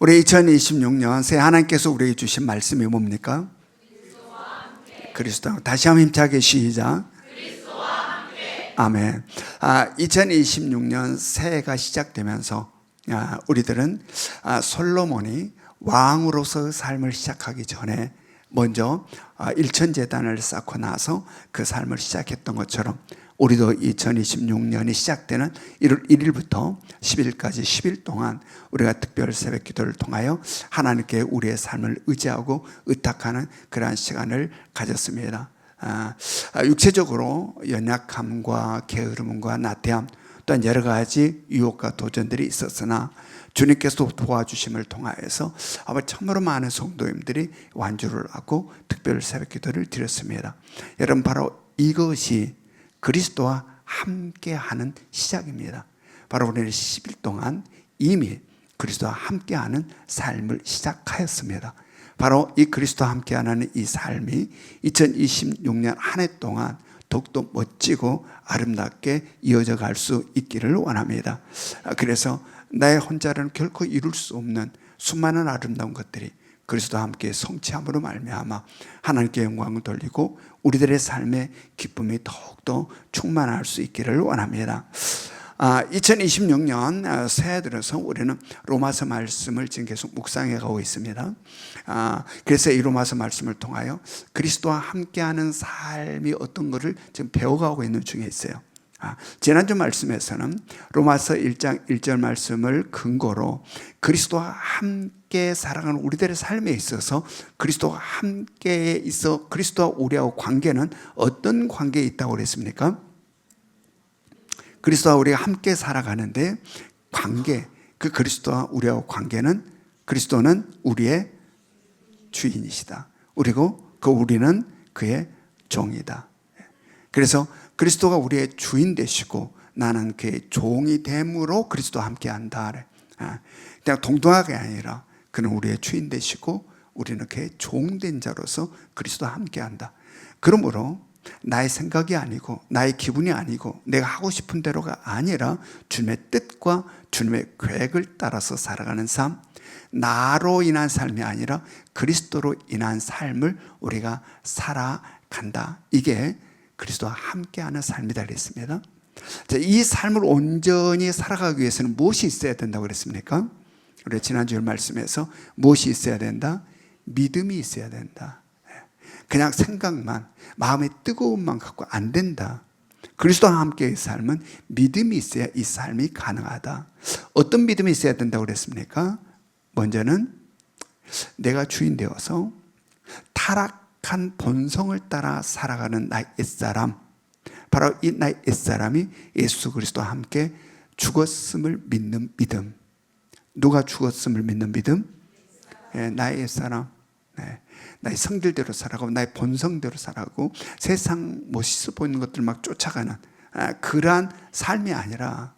우리 2026년 새 하나님께서 우리에게 주신 말씀이 뭡니까? 그리스도와 다시 한번 힘차게 시작. 아멘. 2026년 새해가 시작되면서 우리들은 솔로몬이 왕으로서 삶을 시작하기 전에 먼저 일천재단을 쌓고 나서 그 삶을 시작했던 것처럼 우리도 2026년이 시작되는 1월 1일부터 10일까지 10일 동안 우리가 특별 새벽 기도를 통하여 하나님께 우리의 삶을 의지하고 의탁하는 그러한 시간을 가졌습니다. 육체적으로 연약함과 게으름과 나태함 또한 여러 가지 유혹과 도전들이 있었으나 주님께서 도와주심을 통하여서 참으로 많은 성도님들이 완주를 하고 특별 새벽 기도를 드렸습니다. 여러분, 바로 이것이 그리스도와 함께하는 시작입니다. 바로 우리는 10일 동안 이미 그리스도와 함께하는 삶을 시작하였습니다. 바로 이 그리스도와 함께하는 이 삶이 2026년 한 해 동안 더욱더 멋지고 아름답게 이어져 갈 수 있기를 원합니다. 그래서 나의 혼자로는 결코 이룰 수 없는 수많은 아름다운 것들이 그리스도와 함께 성취함으로 말미암아 하나님께 영광을 돌리고 우리들의 삶의 기쁨이 더욱더 충만할 수 있기를 원합니다. 2026년 새해 들어서 우리는 로마서 말씀을 지금 계속 묵상해 가고 있습니다. 그래서 이 로마서 말씀을 통하여 그리스도와 함께하는 삶이 어떤 것을 지금 배워가고 있는 중에 있어요. 지난주 말씀에서는 로마서 1장 1절 말씀을 근거로 그리스도와 함께 살아가는 우리들의 삶에 있어서 그리스도와 함께 있어 그리스도와 우리하고 관계는 어떤 관계에 있다고 그랬습니까? 그리스도와 우리가 함께 살아가는데 관계, 그 그리스도와 우리하고 관계는 그리스도는 우리의 주인이시다. 그리고 그 우리는 그의 종이다. 그래서 그리스도가 우리의 주인 되시고 나는 그의 종이 됨으로 그리스도와 함께한다. 그냥 동등하게 아니라 그는 우리의 주인 되시고 우리는 그의 종된 자로서 그리스도와 함께한다. 그러므로 나의 생각이 아니고 나의 기분이 아니고 내가 하고 싶은 대로가 아니라 주님의 뜻과 주님의 계획을 따라서 살아가는 삶, 나로 인한 삶이 아니라 그리스도로 인한 삶을 우리가 살아간다. 이게 그리스도와 함께하는 삶이다 그랬습니다. 이 삶을 온전히 살아가기 위해서는 무엇이 있어야 된다고 그랬습니까? 우리 지난주 말씀에서 무엇이 있어야 된다? 믿음이 있어야 된다. 그냥 생각만, 마음의 뜨거움만 갖고 안 된다. 그리스도와 함께의 삶은 믿음이 있어야 이 삶이 가능하다. 어떤 믿음이 있어야 된다고 그랬습니까? 먼저는 내가 주인 되어서 타락한 본성을 따라 살아가는 나의 옛사람, 바로 이 나의 옛사람이 예수 그리스도와 함께 죽었음을 믿는 믿음. 누가 죽었음을 믿는 믿음? 나의 옛사람. 나의 성질대로 살아가고 나의 본성대로 살아가고 세상 멋있어 보이는 것들 막 쫓아가는 그러한 삶이 아니라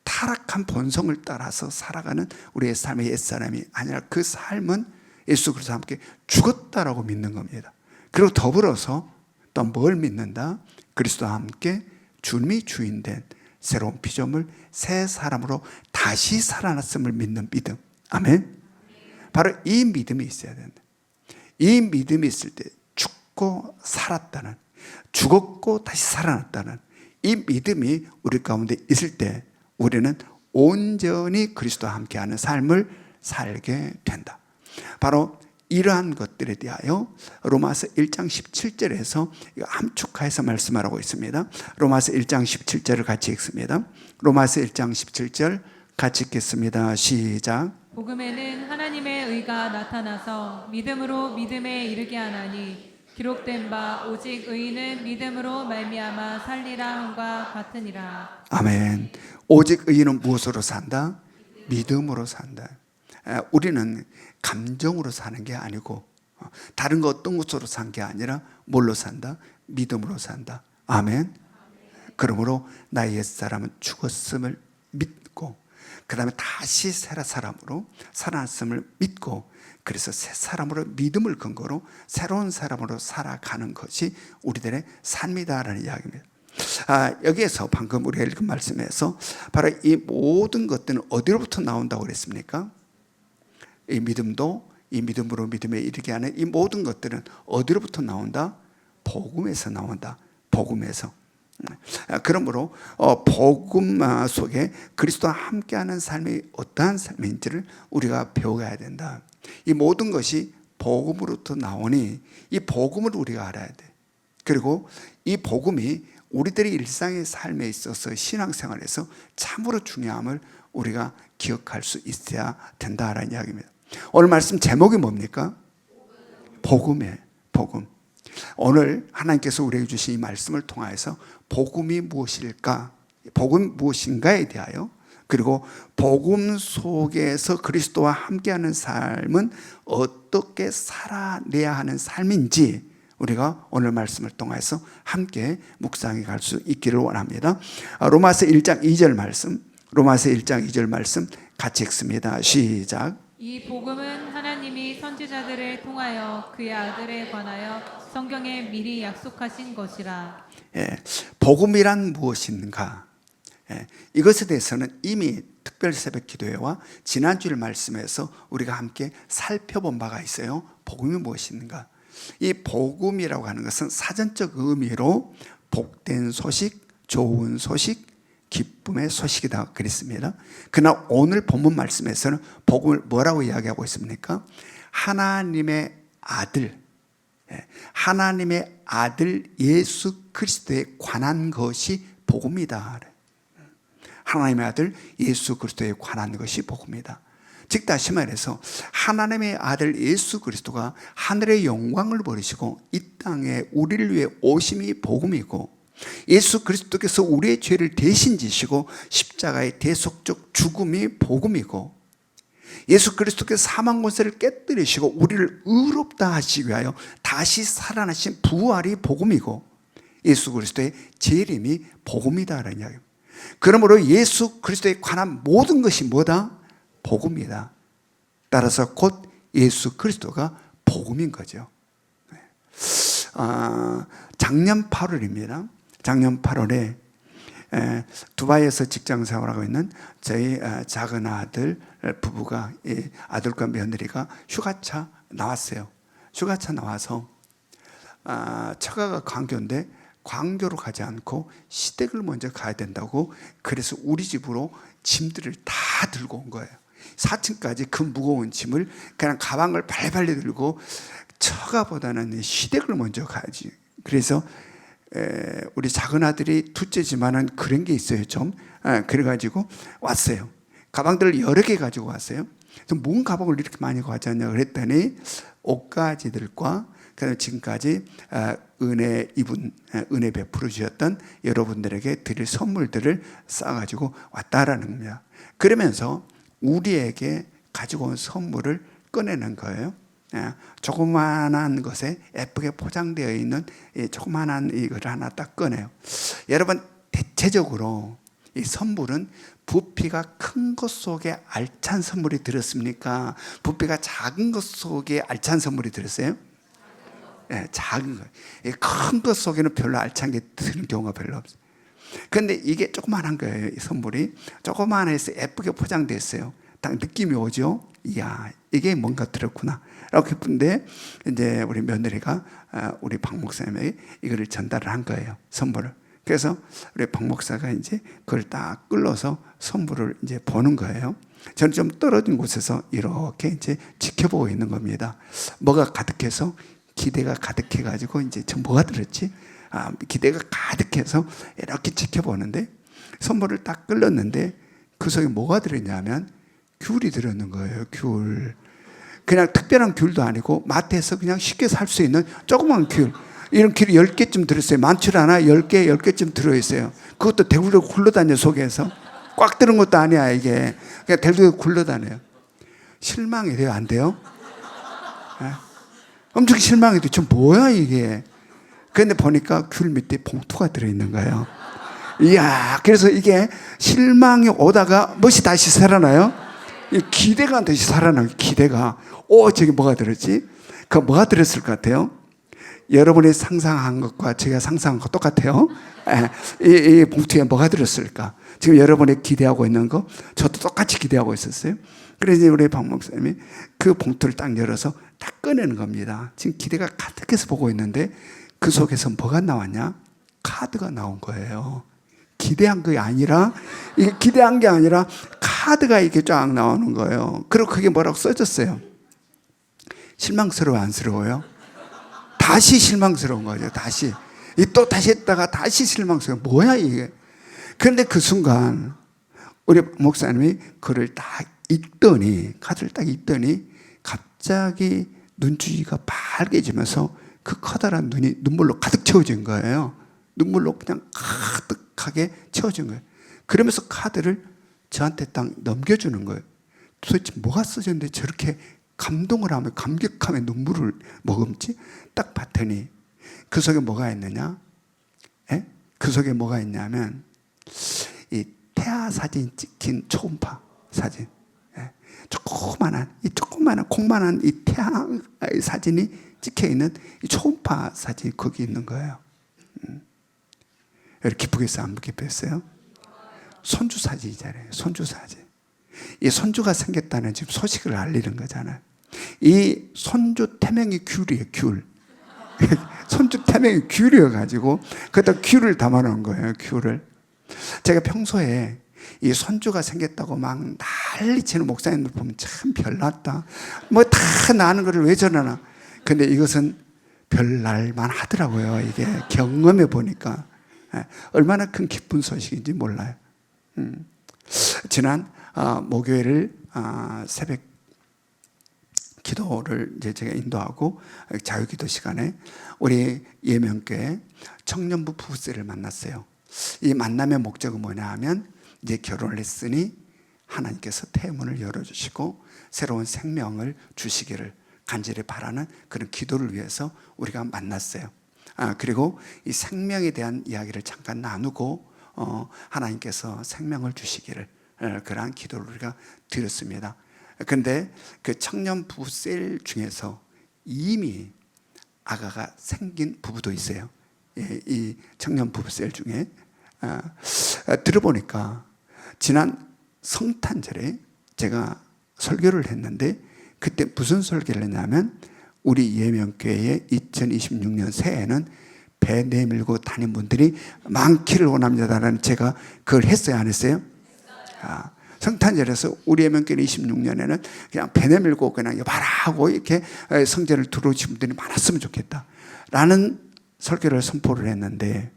타락한 본성을 따라서 살아가는 우리의 삶의 옛사람이 아니라 그 삶은 예수 그리스도와 함께 죽었다라고 믿는 겁니다. 그리고 더불어서 또 뭘 믿는다? 그리스도와 함께 주님이 주인된 새로운 피조물 새 사람으로 다시 살아났음을 믿는 믿음. 아멘. 바로 이 믿음이 있어야 된다. 이 믿음이 있을 때 죽고 살았다는, 죽었고 다시 살아났다는 이 믿음이 우리 가운데 있을 때 우리는 온전히 그리스도와 함께하는 삶을 살게 된다. 바로 이러한 것들에 대하여 로마서 1장 17절에서 함축해서 말씀하고 있습니다. 로마서 1장 17절을 같이 읽습니다. 로마서 1장 17절 같이 읽겠습니다. 시작. 복음에는 하나님의 의가 나타나서 믿음으로 믿음에 이르게 하나니 기록된 바 오직 의인은 믿음으로 말미암아 살리라 함과 같으니라. 아멘. 오직 의인은 무엇으로 산다? 믿음으로 산다. 우리는 감정으로 사는 게 아니고 다른 거 어떤 것으로 산 게 아니라 뭘로 산다? 믿음으로 산다. 아멘. 그러므로 나의 옛사람은 죽었음을 믿고 그 다음에 다시 새 사람으로 살아났음을 믿고 그래서 새 사람으로 믿음을 근거로 새로운 사람으로 살아가는 것이 우리들의 삶이다라는 이야기입니다. 여기에서 방금 우리가 읽은 말씀에서 바로 이 모든 것들은 어디로부터 나온다고 그랬습니까? 이 믿음도 이 믿음으로 믿음에 이르게 하는 이 모든 것들은 어디로부터 나온다? 복음에서 나온다. 복음에서. 그러므로 복음 속에 그리스도와 함께하는 삶이 어떠한 삶인지를 우리가 배워가야 된다. 이 모든 것이 복음으로부터 나오니 이 복음을 우리가 알아야 돼. 그리고 이 복음이 우리들의 일상의 삶에 있어서 신앙생활에서 참으로 중요함을 우리가 기억할 수 있어야 된다라는 이야기입니다. 오늘 말씀 제목이 뭡니까? 복음이에요. 복음. 오늘 하나님께서 우리에게 주신 이 말씀을 통하여서 복음이 무엇일까? 복음 무엇인가에 대하여, 그리고 복음 속에서 그리스도와 함께하는 삶은 어떻게 살아내야 하는 삶인지 우리가 오늘 말씀을 통해서 함께 묵상해 갈 수 있기를 원합니다. 로마서 1장 2절 말씀, 로마서 1장 2절 말씀 같이 읽습니다. 시작. 이 복음은 하나님이 선지자들을 통하여 그의 아들에 관하여 성경에 미리 약속하신 것이라. 복음이란 무엇인가? 이것에 대해서는 이미 특별 새벽 기도회와 지난주일 말씀에서 우리가 함께 살펴본 바가 있어요. 복음이 무엇인가? 이 복음이라고 하는 것은 사전적 의미로 복된 소식, 좋은 소식, 기쁨의 소식이다 그랬습니다. 그러나 오늘 본문 말씀에서는 복음을 뭐라고 이야기하고 있습니까? 하나님의 아들, 하나님의 아들 예수 그리스도에 관한 것이 복음이다. 하나님의 아들 예수 그리스도에 관한 것이 복음이다. 즉 다시 말해서 하나님의 아들 예수 그리스도가 하늘의 영광을 버리시고 이 땅에 우리를 위해 오심이 복음이고, 예수 그리스도께서 우리의 죄를 대신 지시고 십자가의 대속적 죽음이 복음이고, 예수 그리스도께서 사망 권세를 깨뜨리시고 우리를 의롭다 하시기 위하여 다시 살아나신 부활이 복음이고, 예수 그리스도의 재림이 복음이다라는 이야기입니다. 그러므로 예수 그리스도에 관한 모든 것이 뭐다? 복음이다. 따라서 곧 예수 그리스도가 복음인 거죠. 작년 8월입니다. 작년 8월에 두바이에서 직장 생활하고 있는 저희 작은 아들 부부가, 아들과 며느리가 휴가차 나왔어요. 휴가차 나와서 처가가 광교인데 광교로 가지 않고 시댁을 먼저 가야 된다고, 그래서 우리 집으로 짐들을 다 들고 온 거예요. 4층까지 그 무거운 짐을 그냥 가방을 발발리 들고, 처가보다는 시댁을 먼저 가야지. 그래서 우리 작은 아들이 둘째지만은 그런 게 있어요 좀. 그래가지고 왔어요. 가방들을 여러 개 가지고 왔어요. 그래서 뭔 가방을 이렇게 많이 가져왔냐 그랬더니 옷가지들과 그다음에 지금까지 은혜 베풀어 주셨던 여러분들에게 드릴 선물들을 싸가지고 왔다라는 겁니다. 그러면서 우리에게 가지고 온 선물을 꺼내는 거예요. 조그마한 것에 예쁘게 포장되어 있는 조그마한 이걸 하나 딱 꺼내요. 여러분, 대체적으로 이 선물은 부피가 큰 것 속에 알찬 선물이 들었습니까? 부피가 작은 것 속에 알찬 선물이 들었어요? 작은 거. 큰 것 속에는 별로 알찬 게 드는 경우가 별로 없어요. 그런데 이게 조그만한 거예요. 이 선물이 조그만해서 예쁘게 포장되어 있어요. 딱 느낌이 오죠? 이야, 이게 뭔가 들었구나 라고 했는데, 이제 우리 며느리가 우리 박 목사님에게 이거를 전달을 한 거예요, 선물을. 그래서 우리 박 목사가 이제 그걸 딱 끌어서 선물을 이제 보는 거예요. 저는 좀 떨어진 곳에서 이렇게 이제 지켜보고 있는 겁니다. 뭐가 가득해서, 기대가 가득해가지고 이제 저 뭐가 들었지? 기대가 가득해서 이렇게 지켜보는데, 선물을 딱 끌었는데 그 속에 뭐가 들었냐면 귤이 들었는 거예요. 귤. 그냥 특별한 귤도 아니고 마트에서 그냥 쉽게 살 수 있는 조그만 귤. 이런 귤이 10개쯤 들었어요. 많지 않아. 10개쯤 들어있어요. 그것도 대굴대굴 굴러다녀 속에서. 꽉 들은 것도 아니야 이게. 그냥 대굴대굴 굴러다녀요. 실망이 돼요? 안 돼요? 엄청 실망이 돼요. 저 뭐야 이게. 그런데 보니까 귤 밑에 봉투가 들어있는 거예요. 이야, 그래서 이게 실망이 오다가 무엇이 다시 살아나요? 기대가 다시 살아나요. 기대가. 저기 뭐가 들었지? 그 뭐가 들었을 것 같아요? 여러분이 상상한 것과 제가 상상한 것 똑같아요. 이 봉투에 뭐가 들었을까? 지금 여러분이 기대하고 있는 거 저도 똑같이 기대하고 있었어요. 그래서 이제 우리 박 목사님이 그 봉투를 딱 열어서 딱 꺼내는 겁니다. 지금 기대가 가득해서 보고 있는데 그 속에서 뭐가 나왔냐? 카드가 나온 거예요. 기대한 게 아니라, 이게 기대한 게 아니라 카드가 이렇게 쫙 나오는 거예요. 그리고 그게 뭐라고 써졌어요? 실망스러워, 안쓰러워요? 다시 실망스러운 거죠. 다시. 또 다시 했다가 다시 실망스러워. 뭐야 이게? 그런데 그 순간 우리 목사님이 그걸 딱 읽더니, 카드를 딱 읽더니 갑자기 눈주위가 밝아지면서 그 커다란 눈이 눈물로 가득 채워진 거예요. 눈물로 그냥 가득하게 채워진 거예요. 그러면서 카드를 저한테 딱 넘겨주는 거예요. 도대체 뭐가 써졌는데 저렇게 감동을 하며 감격하며 눈물을 머금지? 딱 봤더니 그 속에 뭐가 있느냐? 그 속에 뭐가 있냐면 이 태아 사진 찍힌 초음파 사진. 조그만한 콩만한 이 태아 사진이 찍혀 있는 이 초음파 사진이 거기 있는 거예요. 여러분 기쁘겠어요? 안 기쁘겠어요? 손주 사진이잖아요. 손주 사진. 이 손주가 생겼다는 지금 소식을 알리는 거잖아요. 이 손주 태명이 귤이에요. 귤. 손주 태명이 귤이어가지고 거기다 귤을 담아놓은 거예요. 귤을. 제가 평소에 이 손주가 생겼다고 막 난리치는 목사님들 보면 참 별났다. 뭐 다 나는 거를 왜 저러나. 근데 이것은 별날만 하더라고요. 이게 경험해 보니까 얼마나 큰 기쁜 소식인지 몰라요. 지난 목요일을 새벽 기도를 이제 제가 인도하고 자유기도 시간에 우리 예명교회 청년부 부부세를 만났어요. 이 만남의 목적은 뭐냐 하면 이제 결혼을 했으니 하나님께서 태문을 열어주시고 새로운 생명을 주시기를 간절히 바라는 그런 기도를 위해서 우리가 만났어요. 그리고 이 생명에 대한 이야기를 잠깐 나누고 하나님께서 생명을 주시기를 그러한 기도를 우리가 드렸습니다. 그런데 그 청년 부부 셀 중에서 이미 아가가 생긴 부부도 있어요. 이 청년 부부 셀 중에 들어보니까 지난 성탄절에 제가 설교를 했는데 그때 무슨 설교를 했냐면 우리 예명교회의 2026년 새해에는 배 내밀고 다닌 분들이 많기를 원합니다라는 제가 그걸 했어요, 안 했어요? 성탄절에서 우리 예명교회 26년에는 그냥 배 내밀고 그냥 여바라하고 이렇게 성전을 들어오신 분들이 많았으면 좋겠다 라는 설교를 선포를 했는데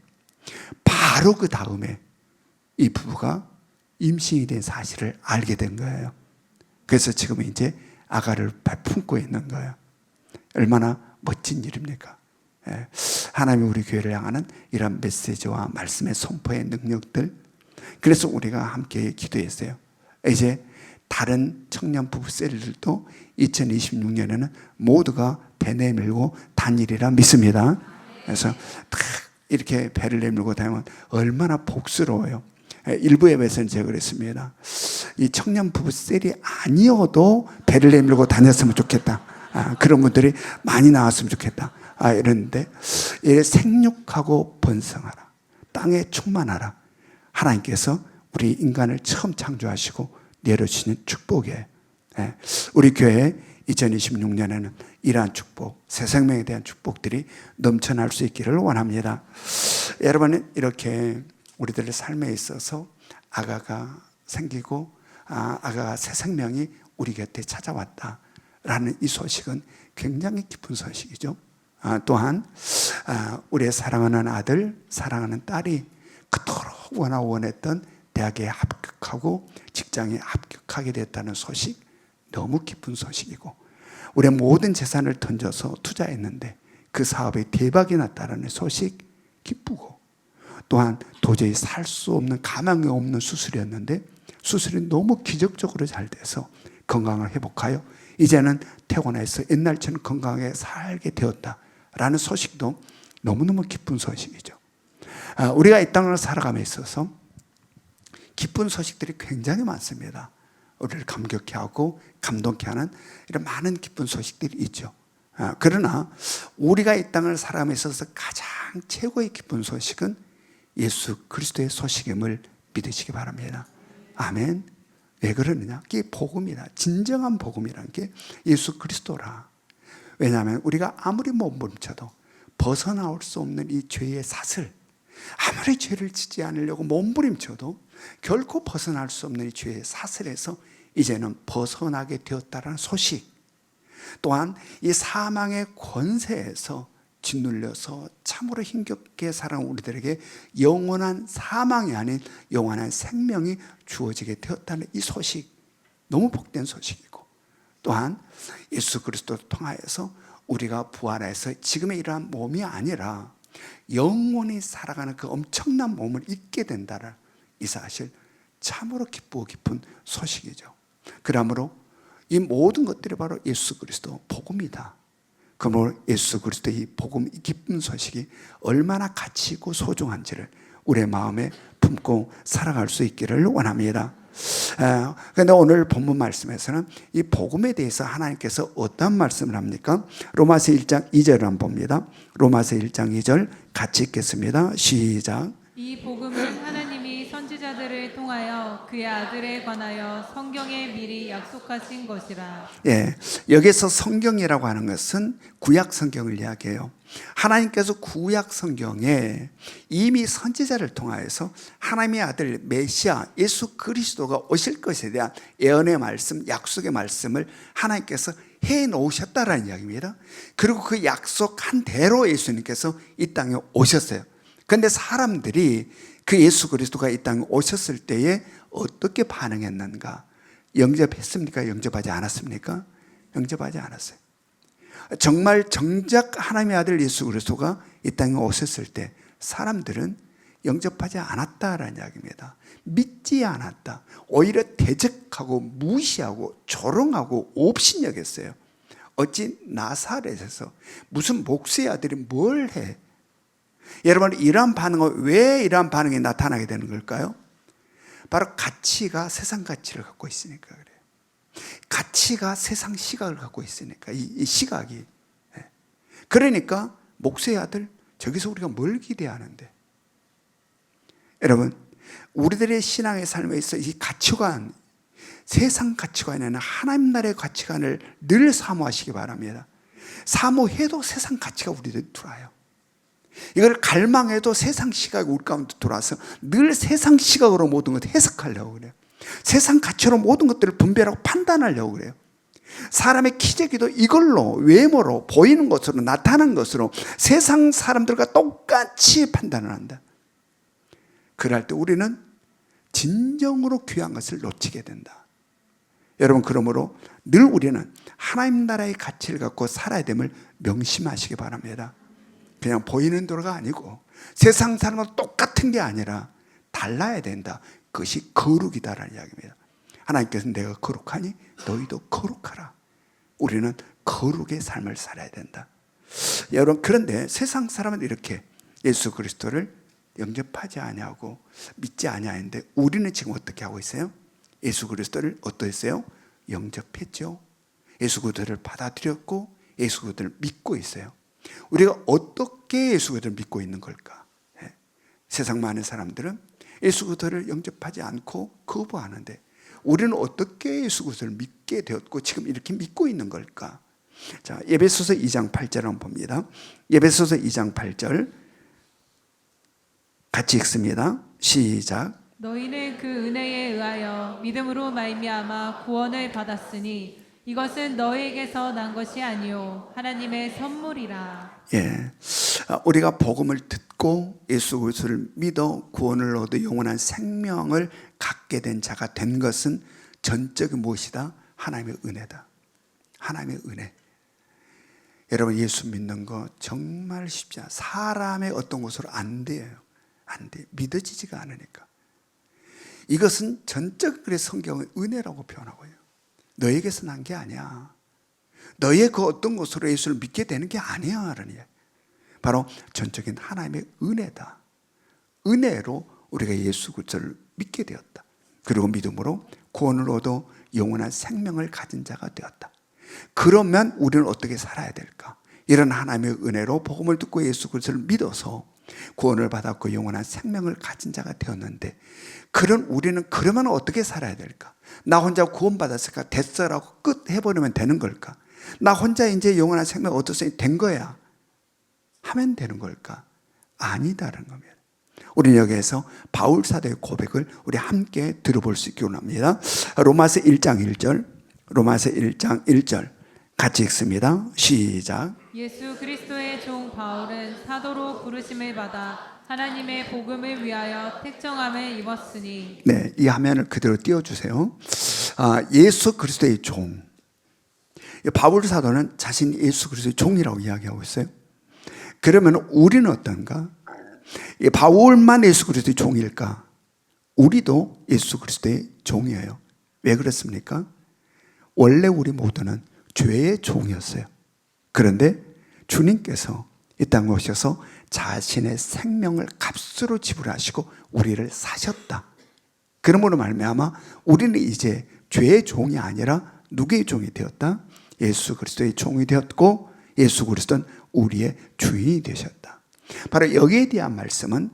바로 그 다음에 이 부부가 임신이 된 사실을 알게 된 거예요. 그래서 지금 이제 아가를 품고 있는 거예요. 얼마나 멋진 일입니까? 하나님이 우리 교회를 향하는 이런 메시지와 말씀의 선포의 능력들. 그래서 우리가 함께 기도했어요. 이제 다른 청년 부부 셀들도 2026년에는 모두가 배 내밀고 다니리라 믿습니다. 그래서 딱 이렇게 배를 내밀고 다니면 얼마나 복스러워요. 일부 예배에서는 제가 그랬습니다. 이 청년 부부 셀이 아니어도 배를 내밀고 다녔으면 좋겠다. 그런 분들이 많이 나왔으면 좋겠다. 이랬는데 생육하고 번성하라. 땅에 충만하라. 하나님께서 우리 인간을 처음 창조하시고 내려주시는 축복이에요. 우리 교회 2026년에는 이러한 축복, 새 생명에 대한 축복들이 넘쳐날 수 있기를 원합니다. 여러분 이렇게 우리들의 삶에 있어서 아가가 생기고 아가가 새 생명이 우리 곁에 찾아왔다라는 이 소식은 굉장히 기쁜 소식이죠. 또한 우리의 사랑하는 아들, 사랑하는 딸이 그토록 원했던 대학에 합격하고 직장에 합격하게 됐다는 소식, 너무 기쁜 소식이고 우리의 모든 재산을 던져서 투자했는데 그 사업에 대박이 났다는 소식 기쁘고 또한 도저히 살 수 없는 가망이 없는 수술이었는데 수술이 너무 기적적으로 잘 돼서 건강을 회복하여 이제는 퇴원해서 옛날처럼 건강하게 살게 되었다라는 소식도 너무너무 기쁜 소식이죠. 우리가 이 땅을 살아감에 있어서 기쁜 소식들이 굉장히 많습니다. 우리를 감격해 하고 감동케 하는 이런 많은 기쁜 소식들이 있죠. 그러나 우리가 이 땅을 살아감에 있어서 가장 최고의 기쁜 소식은 예수 그리스도의 소식임을 믿으시기 바랍니다. 아멘. 왜 그러느냐? 그게 복음이라. 진정한 복음이라는 게 예수 그리스도라. 왜냐하면 우리가 아무리 몸부림쳐도 벗어나올 수 없는 이 죄의 사슬, 아무리 죄를 짓지 않으려고 몸부림쳐도 결코 벗어날 수 없는 이 죄의 사슬에서 이제는 벗어나게 되었다는 소식, 또한 이 사망의 권세에서 짓눌려서 참으로 힘겹게 살아온 우리들에게 영원한 사망이 아닌 영원한 생명이 주어지게 되었다는 이 소식, 너무 복된 소식이고, 또한 예수 그리스도를 통하여서 우리가 부활해서 지금의 이러한 몸이 아니라 영원히 살아가는 그 엄청난 몸을 잊게 된다는 이 사실, 참으로 기쁘고 깊은 소식이죠. 그러므로 이 모든 것들이 바로 예수 그리스도 복음이다. 그러므로 예수 그리스도의 이 복음, 이 기쁜 소식이 얼마나 가치 있고 소중한지를 우리의 마음에 품고 살아갈 수 있기를 원합니다. 그런데 오늘 본문 말씀에서는 이 복음에 대해서 하나님께서 어떤 말씀을 합니까? 로마서 1장 2절을 한번 봅니다. 로마서 1장 2절 같이 읽겠습니다. 시작. 이 복음은 하나님이 선지자들을 통하여 그의 아들에 관하여 성경에 미리 약속하신 것이라. 예, 여기서 성경이라고 하는 것은 구약 성경을 이야기해요. 하나님께서 구약 성경에 이미 선지자를 통하여서 하나님의 아들 메시아 예수 그리스도가 오실 것에 대한 예언의 말씀, 약속의 말씀을 하나님께서 해 놓으셨다라는 이야기입니다. 그리고 그 약속한 대로 예수님께서 이 땅에 오셨어요. 그런데 사람들이 그 예수 그리스도가 이 땅에 오셨을 때에 어떻게 반응했는가? 영접했습니까? 영접하지 않았습니까? 영접하지 않았어요. 정말 정작 하나님의 아들 예수 그리스도가 이 땅에 오셨을 때 사람들은 영접하지 않았다라는 이야기입니다. 믿지 않았다. 오히려 대적하고 무시하고 조롱하고 업신여겼어요. 어찌 나사렛에서 무슨 목수의 아들이 뭘 해? 여러분, 이러한 반응은 왜 이러한 반응이 나타나게 되는 걸까요? 바로 가치가 세상 가치를 갖고 있으니까 그래요. 가치가 세상 시각을 갖고 있으니까, 이 시각이. 그러니까 목수의 아들, 저기서 우리가 뭘 기대하는데? 여러분, 우리들의 신앙의 삶에 있어 이 가치관, 세상 가치관이 아니라 하나님 나라의 가치관을 늘 사모하시기 바랍니다. 사모해도 세상 가치가 우리들 들어와요. 이걸 갈망해도 세상 시각이 우리 가운데 들어와서 늘 세상 시각으로 모든 것을 해석하려고 그래요. 세상 가치로 모든 것들을 분별하고 판단하려고 그래요. 사람의 기저귀도 이걸로, 외모로, 보이는 것으로, 나타나는 것으로 세상 사람들과 똑같이 판단을 한다. 그럴 때 우리는 진정으로 귀한 것을 놓치게 된다. 여러분, 그러므로 늘 우리는 하나님 나라의 가치를 갖고 살아야 됨을 명심하시기 바랍니다. 그냥 보이는 대로가 아니고 세상 사람과 똑같은 게 아니라 달라야 된다. 그것이 거룩이다라는 이야기입니다. 하나님께서는 내가 거룩하니 너희도 거룩하라. 우리는 거룩의 삶을 살아야 된다. 여러분, 그런데 세상 사람은 이렇게 예수 그리스도를 영접하지 아니하고 믿지 아니하는데 우리는 지금 어떻게 하고 있어요? 예수 그리스도를 어떠했어요? 영접했죠. 예수 그리스도를 받아들였고 예수 그리스도를 믿고 있어요. 우리가 어떻게 예수 그리스도를 믿고 있는 걸까? 세상 많은 사람들은 예수 그리스도를 영접하지 않고 거부하는데 우리는 어떻게 예수 그리스도를 믿게 되었고 지금 이렇게 믿고 있는 걸까? 자, 에베소서 2장 8절 한번 봅니다. 에베소서 2장 8절 같이 읽습니다. 시작. 너희는 그 은혜에 의하여 믿음으로 말미암아 구원을 받았으니 이것은 너희에게서 난 것이 아니요 하나님의 선물이라. 예, 우리가 복음을 듣고 예수 그리스도를 믿어 구원을 얻어 영원한 생명을 갖게 된 자가 된 것은 전적인 무엇이다? 하나님의 은혜다. 하나님의 은혜. 여러분, 예수 믿는 거 정말 쉽지 않아요. 사람의 어떤 것으로 안 돼요. 안 돼. 믿어지지가 않으니까. 이것은 전적 그래서 성경은 은혜라고 표현하고 해요. 너에게서 난 게 아니야. 너의 그 어떤 것으로 예수를 믿게 되는 게 아니야. 바로 전적인 하나님의 은혜다. 은혜로 우리가 예수 그리스도를 믿게 되었다. 그리고 믿음으로 구원을 얻어 영원한 생명을 가진 자가 되었다. 그러면 우리는 어떻게 살아야 될까? 이런 하나님의 은혜로 복음을 듣고 예수 그리스도를 믿어서 구원을 받았고 영원한 생명을 가진 자가 되었는데, 그런 우리는 그러면 어떻게 살아야 될까? 나 혼자 구원받았을까? 됐어라고 끝 해버리면 되는 걸까? 나 혼자 이제 영원한 생명 얻었으니 된 거야 하면 되는 걸까? 아니다라는 겁니다. 우리는 여기에서 바울 사도의 고백을 우리 함께 들어볼 수 있기 원합니다. 로마서 1장 1절, 로마서 1장 1절 같이 읽습니다. 시작. 예수 그리스도의 종 바울은 사도로 부르심을 받아 하나님의 복음을 위하여 택정함을 입었으니. 네, 이 화면을 그대로 띄워주세요. 예수 그리스도의 종. 바울 사도는 자신이 예수 그리스도의 종이라고 이야기하고 있어요. 그러면 우리는 어떤가? 바울만 예수 그리스도의 종일까? 우리도 예수 그리스도의 종이에요. 왜 그렇습니까? 원래 우리 모두는 죄의 종이었어요. 그런데 주님께서 이 땅에 오셔서 자신의 생명을 값으로 지불하시고 우리를 사셨다. 그러므로 말미암아 우리는 이제 죄의 종이 아니라 누구의 종이 되었다? 예수 그리스도의 종이 되었고, 예수 그리스도는 우리의 주인이 되셨다. 바로 여기에 대한 말씀은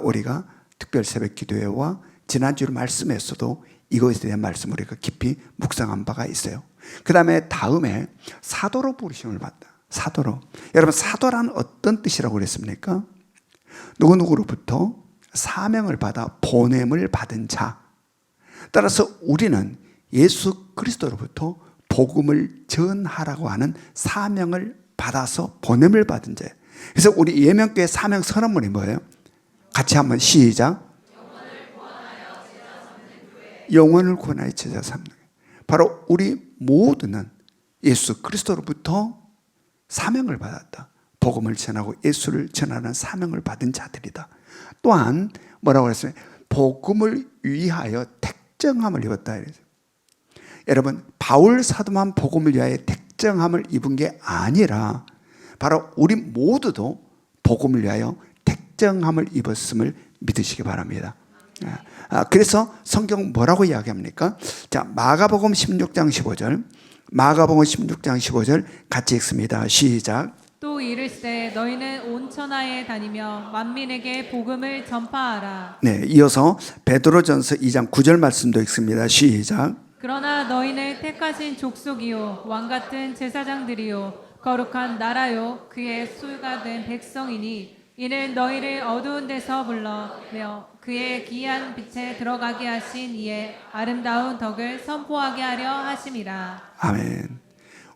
우리가 특별 새벽 기도회와 지난주 말씀에서도 이것에 대한 말씀을 우리가 깊이 묵상한 바가 있어요. 그 다음에 사도로 부르심을 받다. 사도로. 여러분, 사도란 어떤 뜻이라고 그랬습니까? 누구누구로부터 사명을 받아 보냄을 받은 자. 따라서 우리는 예수 그리스도로부터 복음을 전하라고 하는 사명을 받아서 보냄을 받은 자예요. 그래서 우리 예명교회 사명 선언문이 뭐예요? 같이 한번 시작. 영혼을 구원하여 제자 삼는 교회. 바로 우리 모두는 예수 그리스도로부터 사명을 받았다. 복음을 전하고 예수를 전하는 사명을 받은 자들이다. 또한 뭐라고 했어요? 복음을 위하여 택정함을 입었다. 이래서. 여러분, 바울 사도만 복음을 위하여 택정함을 입은 게 아니라 바로 우리 모두도 복음을 위하여 택정함을 입었음을 믿으시기 바랍니다. 그래서 성경 뭐라고 이야기합니까? 자, 마가복음 16장 15절, 마가복음 16장 15절 같이 읽습니다. 시작. 또 이르시되 너희는 온 천하에 다니며 만민에게 복음을 전파하라. 네, 이어서 베드로전서 2장 9절 말씀도 읽습니다. 시작. 그러나 너희는 택하신 족속이요 왕 같은 제사장들이요 거룩한 나라요 그의 소유가 된 백성이니 이는 너희를 어두운 데서 불러내어 그의 기이한 빛에 들어가게 하신 이의 아름다운 덕을 선포하게 하려 하심이라. 아멘.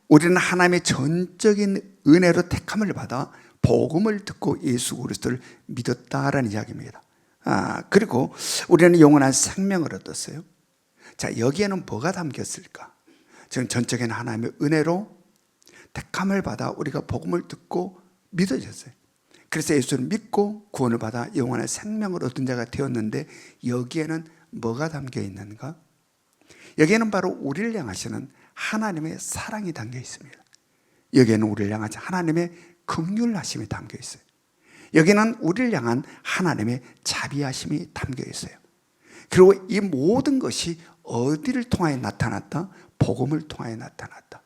우리는 하나님의 전적인 은혜로 택함을 받아 복음을 듣고 예수 그리스도를 믿었다라는 이야기입니다. 그리고 우리는 영원한 생명을 얻었어요. 자, 여기에는 뭐가 담겼을까? 지금 전적인 하나님의 은혜로 택함을 받아 우리가 복음을 듣고 믿어졌어요. 그래서 예수를 믿고 구원을 받아 영원한 생명을 얻은 자가 되었는데, 여기에는 뭐가 담겨 있는가? 여기에는 바로 우리를 향하시는 하나님의 사랑이 담겨 있습니다. 여기에는 우리를 향하신 하나님의 긍휼하심이 담겨 있어요. 여기는 우리를 향한 하나님의 자비하심이 담겨 있어요. 그리고 이 모든 것이 어디를 통하여 나타났다? 복음을 통하여 나타났다.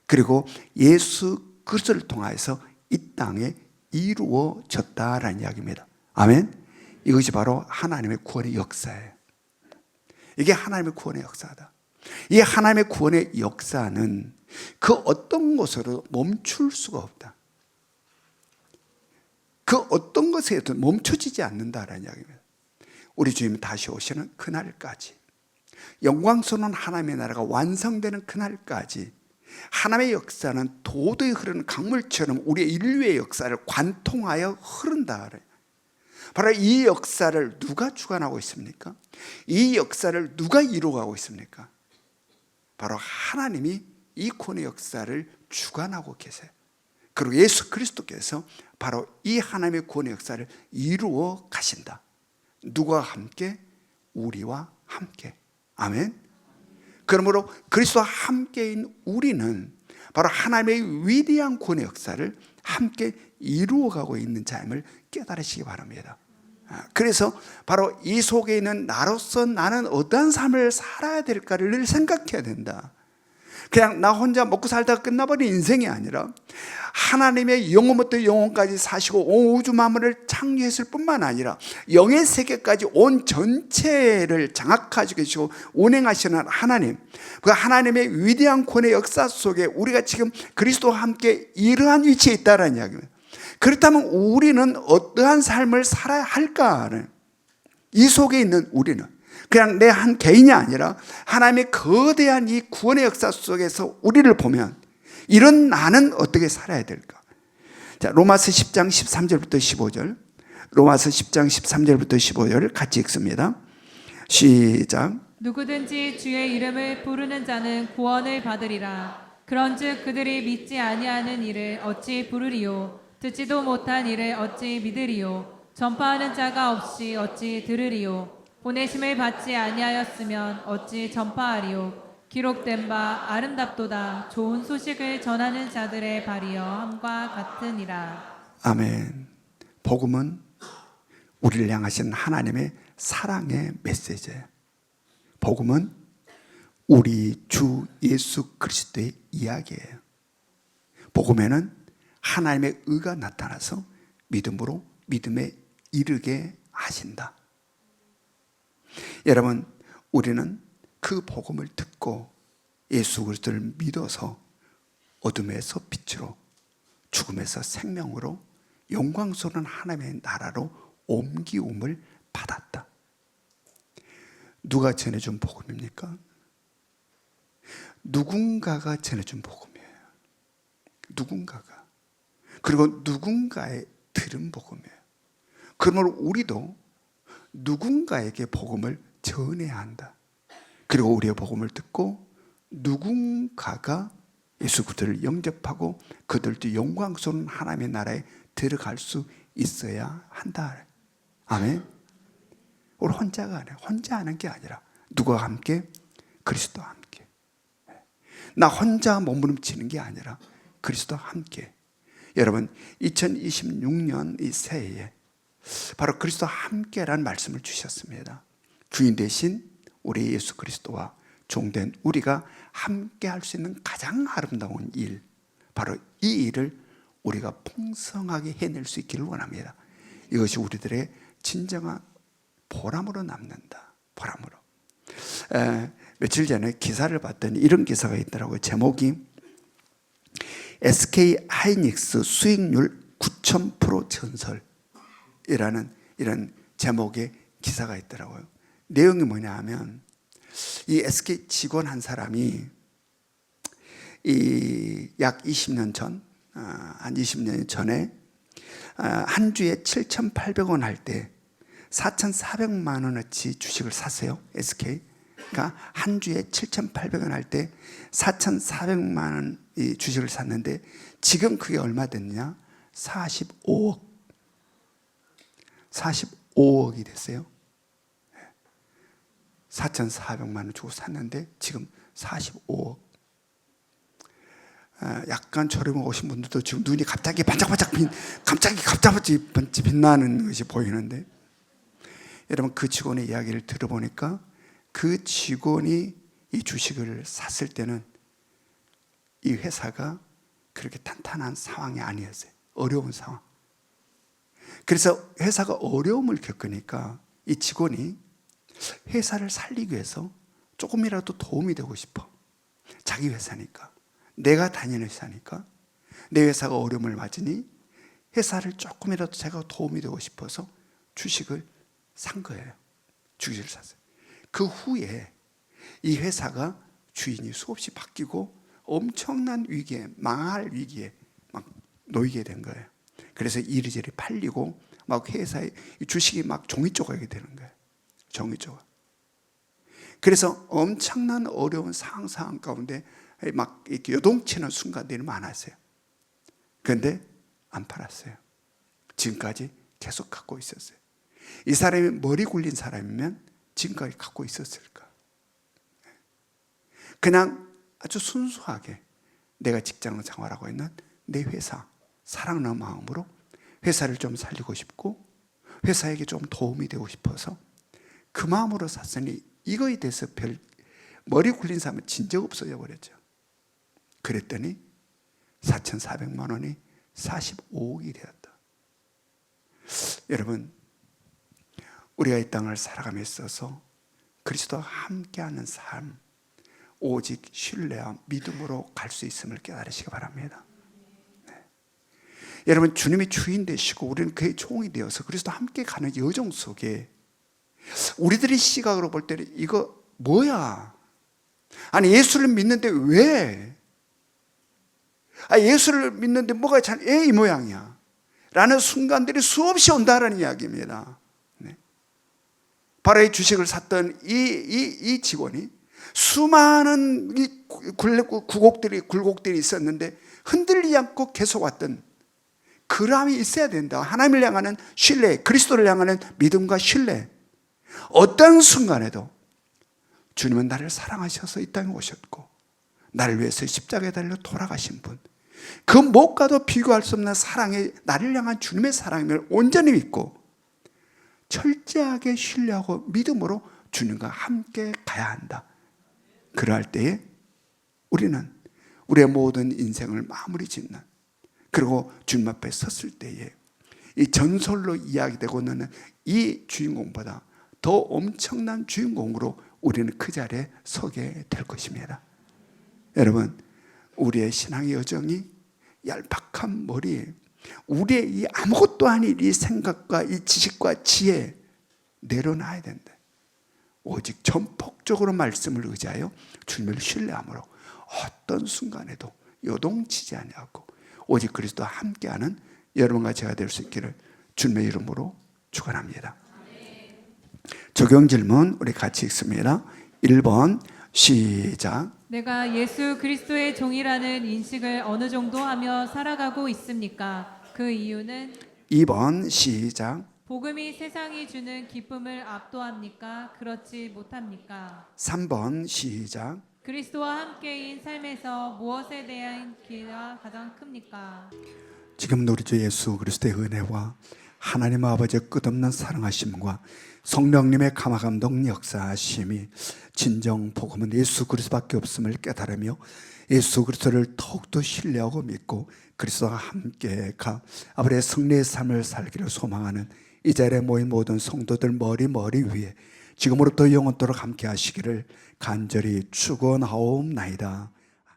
그리고 예수 그리스도를 통하여서 이 땅에 이루어졌다라는 이야기입니다. 아멘. 이것이 바로 하나님의 구원의 역사예요. 이게 하나님의 구원의 역사다. 이 하나님의 구원의 역사는 그 어떤 것으로 멈출 수가 없다. 그 어떤 것에도 멈춰지지 않는다라는 이야기입니다. 우리 주님 다시 오시는 그날까지, 영광스러운 하나님의 나라가 완성되는 그날까지 하나님의 역사는 도도히 흐르는 강물처럼 우리의 인류의 역사를 관통하여 흐른다. 바로 이 역사를 누가 주관하고 있습니까? 이 역사를 누가 이루어가고 있습니까? 바로 하나님이 이 구원의 역사를 주관하고 계세요. 그리고 예수 그리스도께서 바로 이 하나님의 구원의 역사를 이루어 가신다. 누구와 함께? 우리와 함께. 아멘. 그러므로 그리스도와 함께인 우리는 바로 하나님의 위대한 구원의 역사를 함께 이루어가고 있는 자임을 깨달으시기 바랍니다. 그래서 바로 이 속에 있는 나로서 나는 어떠한 삶을 살아야 될까를 늘 생각해야 된다. 그냥 나 혼자 먹고 살다가 끝나버린 인생이 아니라 하나님의 영혼부터 영혼까지 사시고 온 우주 만물을 창조했을 뿐만 아니라 영의 세계까지 온 전체를 장악하시고 계시고 운행하시는 하나님, 그 하나님의 위대한 권의 역사 속에 우리가 지금 그리스도와 함께 이러한 위치에 있다는 이야기입니다. 그렇다면 우리는 어떠한 삶을 살아야 할까는, 이 속에 있는 우리는 그냥 내 한 개인이 아니라 하나님의 거대한 이 구원의 역사 속에서 우리를 보면 이런 나는 어떻게 살아야 될까? 자, 로마서 10장 13절부터 15절. 로마서 10장 13절부터 15절 같이 읽습니다. 시작. 누구든지 주의 이름을 부르는 자는 구원을 받으리라. 그런즉 그들이 믿지 아니하는 일을 어찌 부르리요? 듣지도 못한 일을 어찌 믿으리요? 전파하는 자가 없이 어찌 들으리요? 보내심을 받지 아니하였으면 어찌 전파하리요? 기록된 바 아름답도다 좋은 소식을 전하는 자들의 발이여 함과 같으니라. 아멘. 복음은 우리를 향하신 하나님의 사랑의 메시지예요. 복음은 우리 주 예수 그리스도의 이야기예요. 복음에는 하나님의 의가 나타나서 믿음으로 믿음에 이르게 하신다. 여러분, 우리는 그 복음을 듣고 예수 그리스도를 믿어서 어둠에서 빛으로, 죽음에서 생명으로, 영광스러운 하나님의 나라로 옮기움을 받았다. 누가 전해준 복음입니까? 누군가가 전해준 복음이에요. 누군가가. 그리고 누군가의 들은 복음이에요. 그러므로 우리도 누군가에게 복음을 전해야 한다. 그리고 우리의 복음을 듣고 누군가가 예수 그리스도를 영접하고 그들도 영광스러운 하나님의 나라에 들어갈 수 있어야 한다. 아멘. 우리 혼자가 아니라, 혼자 하는 게 아니라 누구와 함께? 그리스도와 함께. 나 혼자 몸부림치는 게 아니라 그리스도와 함께. 여러분, 2026년 이 새해에 바로 그리스도와 함께라는 말씀을 주셨습니다. 주인 대신 우리 예수 그리스도와 종된 우리가 함께 할 수 있는 가장 아름다운 일, 바로 이 일을 우리가 풍성하게 해낼 수 있기를 원합니다. 이것이 우리들의 진정한 보람으로 남는다. 보람으로. 며칠 전에 기사를 봤더니 이런 기사가 있더라고요. 제목이 SK 하이닉스 수익률 9000% 전설이라는 이런 제목의 기사가 있더라고요. 내용이 뭐냐 하면 이 SK 직원 한 사람이 약 20년 전, 한 20년 전에 한 주에 7,800원 할 때 4,400만 원어치 주식을 샀어요. SK. 그러니까 한 주에 7,800원 할 때 4,400만 원 이 주식을 샀는데 지금 그게 얼마 됐냐? 45억. 45억이 됐어요. 4,400만 원 주고 샀는데 지금 45억. 약간 저렴 오신 분들도 지금 눈이 갑자기 반짝반짝 빛나는 것이 보이는데, 여러분, 그 직원의 이야기를 들어보니까 그 직원이 이 주식을 샀을 때는 이 회사가 그렇게 탄탄한 상황이 아니었어요. 어려운 상황. 그래서 회사가 어려움을 겪으니까 이 직원이 회사를 살리기 위해서 조금이라도 도움이 되고 싶어. 자기 회사니까, 내가 다니는 회사니까, 내 회사가 어려움을 맞으니 회사를 조금이라도 제가 도움이 되고 싶어서 주식을 산 거예요. 주식을 샀어요. 그 후에 이 회사가 주인이 수없이 바뀌고 엄청난 위기에, 망할 위기에 막 놓이게 된 거예요. 그래서 이리저리 팔리고 막 회사의 주식이 막 종이 조각이 되는 거예요. 종이 조각. 그래서 엄청난 어려운 상황 가운데 막 이렇게 요동치는 순간들이 많았어요. 그런데 안 팔았어요. 지금까지 계속 갖고 있었어요. 이 사람이 머리 굴린 사람이면 지금까지 갖고 있었을까? 그냥 아주 순수하게 내가 직장 생활하고 있는 내 회사, 사랑하는 마음으로 회사를 좀 살리고 싶고 회사에게 좀 도움이 되고 싶어서 그 마음으로 샀으니 이거에 대해서 별 머리 굴린 사람은 진짜 없어져 버렸죠. 그랬더니 4,400만 원이 45억이 되었다. 여러분, 우리가 이 땅을 살아감에 있어서 그리스도와 함께하는 삶, 오직 신뢰와 믿음으로 갈 수 있음을 깨달으시기 바랍니다. 네. 여러분, 주님이 주인 되시고 우리는 그의 종이 되어서 그리스도와 함께 가는 여정 속에 우리들의 시각으로 볼 때는 이거 뭐야? 아니, 예수를 믿는데 왜? 예수를 믿는데 뭐가 이 모양이야? 라는 순간들이 수없이 온다는 이야기입니다. 네. 바로 이 주식을 샀던 이 직원이 수많은 이 굴곡들이 있었는데 흔들리지 않고 계속 왔던 그람이 있어야 된다. 하나님을 향하는 신뢰, 그리스도를 향하는 믿음과 신뢰. 어떤 순간에도 주님은 나를 사랑하셔서 이 땅에 오셨고 나를 위해서 십자가에 달려 돌아가신 분, 그 무엇과도 비교할 수 없는 사랑이 나를 향한 주님의 사랑임을 온전히 믿고 철저하게 신뢰하고 믿음으로 주님과 함께 가야 한다. 그러할 때에 우리는 우리의 모든 인생을 마무리 짓는, 그리고 주님 앞에 섰을 때에 이 전설로 이야기되고 있는 이 주인공보다 더 엄청난 주인공으로 우리는 그 자리에 서게 될 것입니다. 여러분, 우리의 신앙의 여정이 얄팍한 머리에 우리의 이 아무것도 아닌 이 생각과 이 지식과 지혜 내려놔야 된다. 오직 전폭적으로 말씀을 의지하여 주님을 신뢰함으로 어떤 순간에도 요동치지 아니하고 오직 그리스도와 함께하는 여러분과 제가 될 수 있기를 주님의 이름으로 축원합니다. 적용 질문 우리 같이 읽습니다. 1번 시작. 내가 예수 그리스도의 종이라는 인식을 어느 정도 하며 살아가고 있습니까? 그 이유는 2번 시작. 복음이 세상이 주는 기쁨을 압도합니까? 그렇지 못합니까? 3번 시작. 그리스도와 함께인 삶에서 무엇에 대한 기회가 가장 큽니까? 지금 우리 주 예수 그리스도의 은혜와 하나님 아버지의 끝없는 사랑하심과 성령님의 감화감동 역사하심이 진정 복음은 예수 그리스도밖에 없음을 깨달으며 예수 그리스도를 더욱더 신뢰하고 믿고 그리스도와 함께 아버지의 승리의 삶을 살기를 소망하는 이 자리에 모인 모든 성도들 머리 위에 지금으로부터 영원토록 함께 하시기를 간절히 축원하옵나이다.